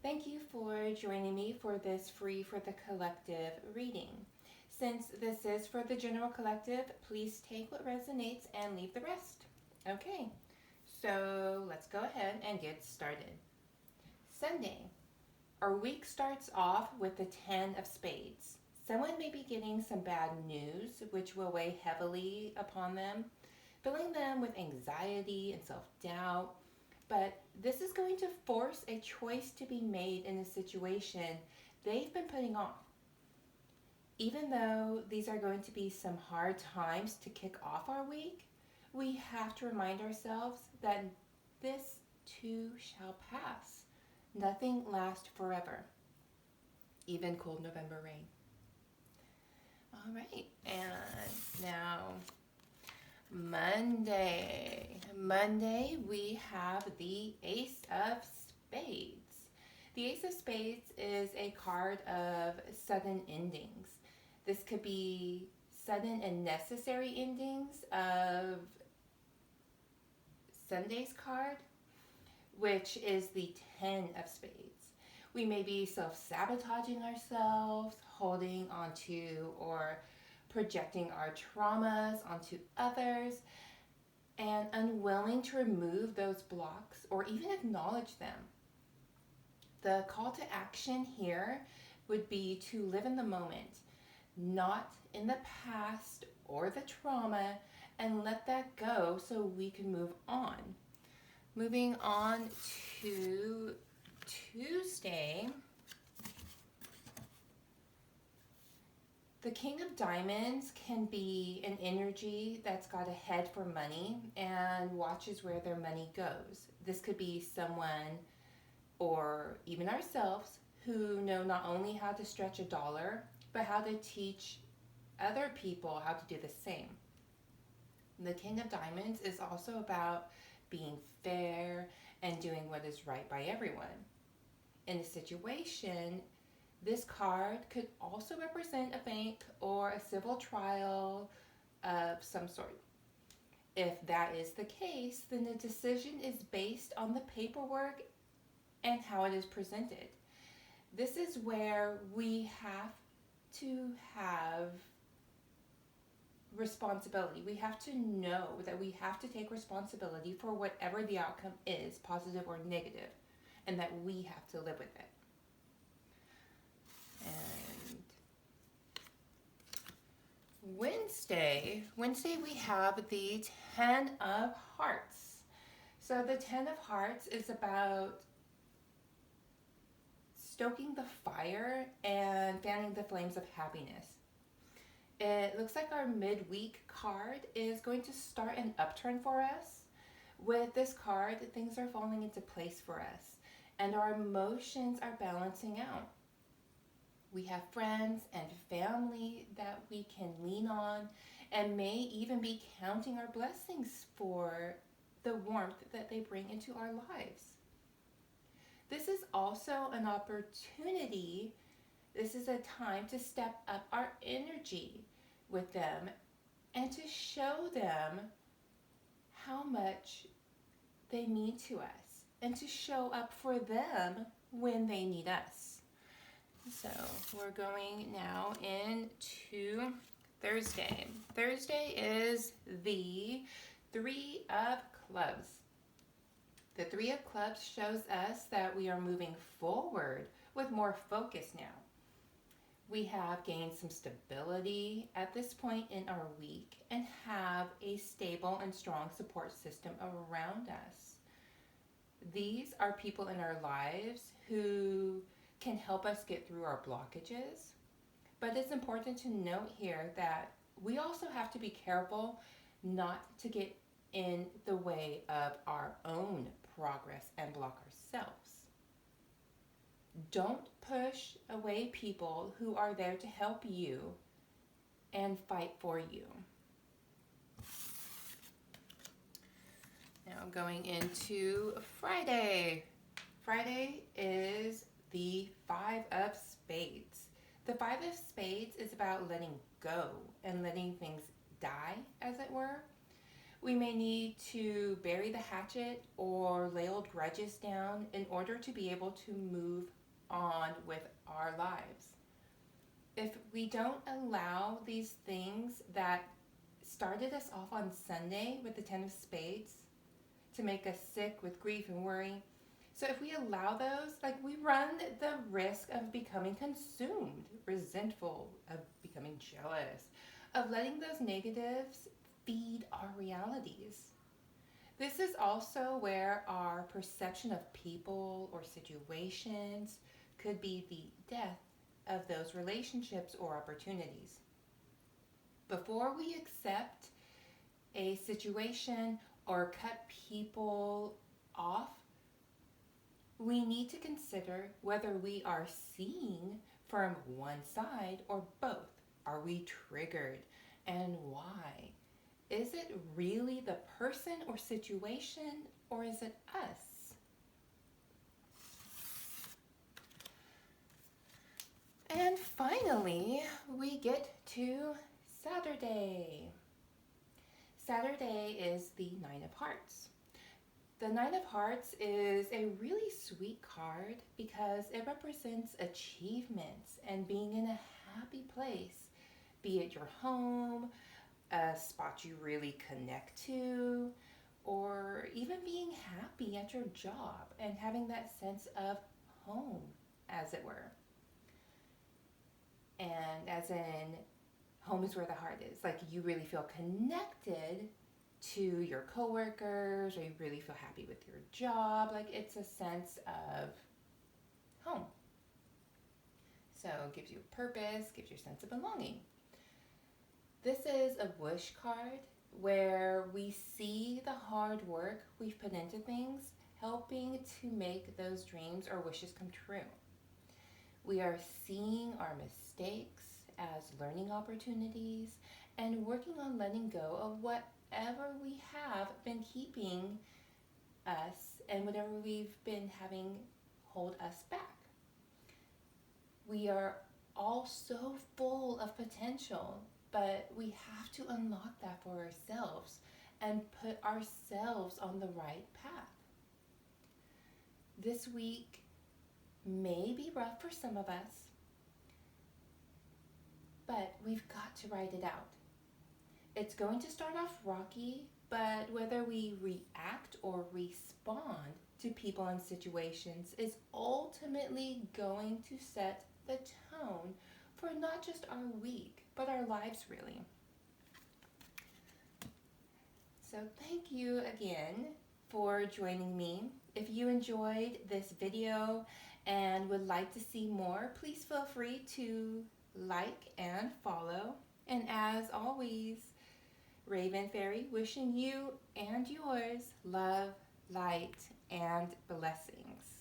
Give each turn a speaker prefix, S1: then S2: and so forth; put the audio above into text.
S1: Thank you for joining me for this Free for the Collective reading. Since this is for the general collective, please take what resonates and leave the rest. Okay, so let's go ahead and get started. Sunday. Our week starts off with the 10 of spades. Someone may be getting some bad news, which will weigh heavily upon them, filling them with anxiety and self doubt. But this is going to force a choice to be made in a situation they've been putting off. Even though these are going to be some hard times to kick off our week, we have to remind ourselves that this too shall pass. Nothing lasts forever, even cold November rain. All right, and now Monday, we have the Ace of Spades. The Ace of Spades is a card of sudden endings. This could be sudden and necessary endings of Sunday's card, which is the 10 of Spades. We may be self-sabotaging ourselves, holding onto or projecting our traumas onto others, and unwilling to remove those blocks or even acknowledge them. The call to action here would be to live in the moment, not in the past or the trauma, and let that go so we can move on. Moving on to Tuesday, the King of Diamonds can be an energy that's got a head for money and watches where their money goes. This could be someone or even ourselves who know not only how to stretch a dollar, but how to teach other people how to do the same. The King of Diamonds is also about being fair and doing what is right by everyone. In a situation, this card could also represent a bank or a civil trial of some sort. If that is the case, then the decision is based on the paperwork and how it is presented. This is where we have to have responsibility. We have to know that we have to take responsibility for whatever the outcome is, positive or negative, and that we have to live with it. And Wednesday we have the 10 of Hearts. So the 10 of Hearts is about stoking the fire and fanning the flames of happiness. It looks like our midweek card is going to start an upturn for us. With this card, things are falling into place for us, and our emotions are balancing out. We have friends and family that we can lean on and may even be counting our blessings for the warmth that they bring into our lives. This is also an opportunity. This is a time to step up our energy with them and to show them how much they mean to us and to show up for them when they need us. So we're going now into Thursday. Thursday is the 3 of Clubs. The 3 of Clubs shows us that we are moving forward with more focus now. We have gained some stability at this point in our week and have a stable and strong support system around us. These are people in our lives who can help us get through our blockages. But it's important to note here that we also have to be careful not to get in the way of our own progress and block ourselves. Don't push away people who are there to help you and fight for you. Now going into Friday. Friday is the 5 of Spades. The 5 of Spades is about letting go and letting things die, as it were. We may need to bury the hatchet or lay old grudges down in order to be able to move on with our lives. If we don't allow these things that started us off on Sunday with the Ten of Spades to make us sick with grief and worry, so if we allow those, like, we run the risk of becoming consumed, resentful, of becoming jealous, of letting those negatives feed our realities. This is also where our perception of people or situations could be the death of those relationships or opportunities. Before we accept a situation or cut people off, we need to consider whether we are seeing from one side or both. Are we triggered, and why? Is it really the person or situation, or is it us? And finally, we get to Saturday. Saturday is the Nine of Hearts. The Nine of Hearts is a really sweet card because it represents achievements and being in a happy place, be it your home, a spot you really connect to, or even being happy at your job and having that sense of home, as it were. And as in, home is where the heart is. Like, you really feel connected to your coworkers, or you really feel happy with your job. Like, it's a sense of home. So it gives you a purpose, gives you a sense of belonging. This is a wish card where we see the hard work we've put into things, helping to make those dreams or wishes come true. We are seeing our mistakes as learning opportunities and working on letting go of whatever we have been keeping us and whatever we've been having hold us back. We are all so full of potential, but we have to unlock that for ourselves and put ourselves on the right path. This week may be rough for some of us, but we've got to ride it out. It's going to start off rocky, but whether we react or respond to people and situations is ultimately going to set the tone for not just our week, but our lives, really. So thank you again for joining me. If you enjoyed this video and would like to see more, please feel free to like and follow. And as always, Ravenfaery wishing you and yours love, light, and blessings.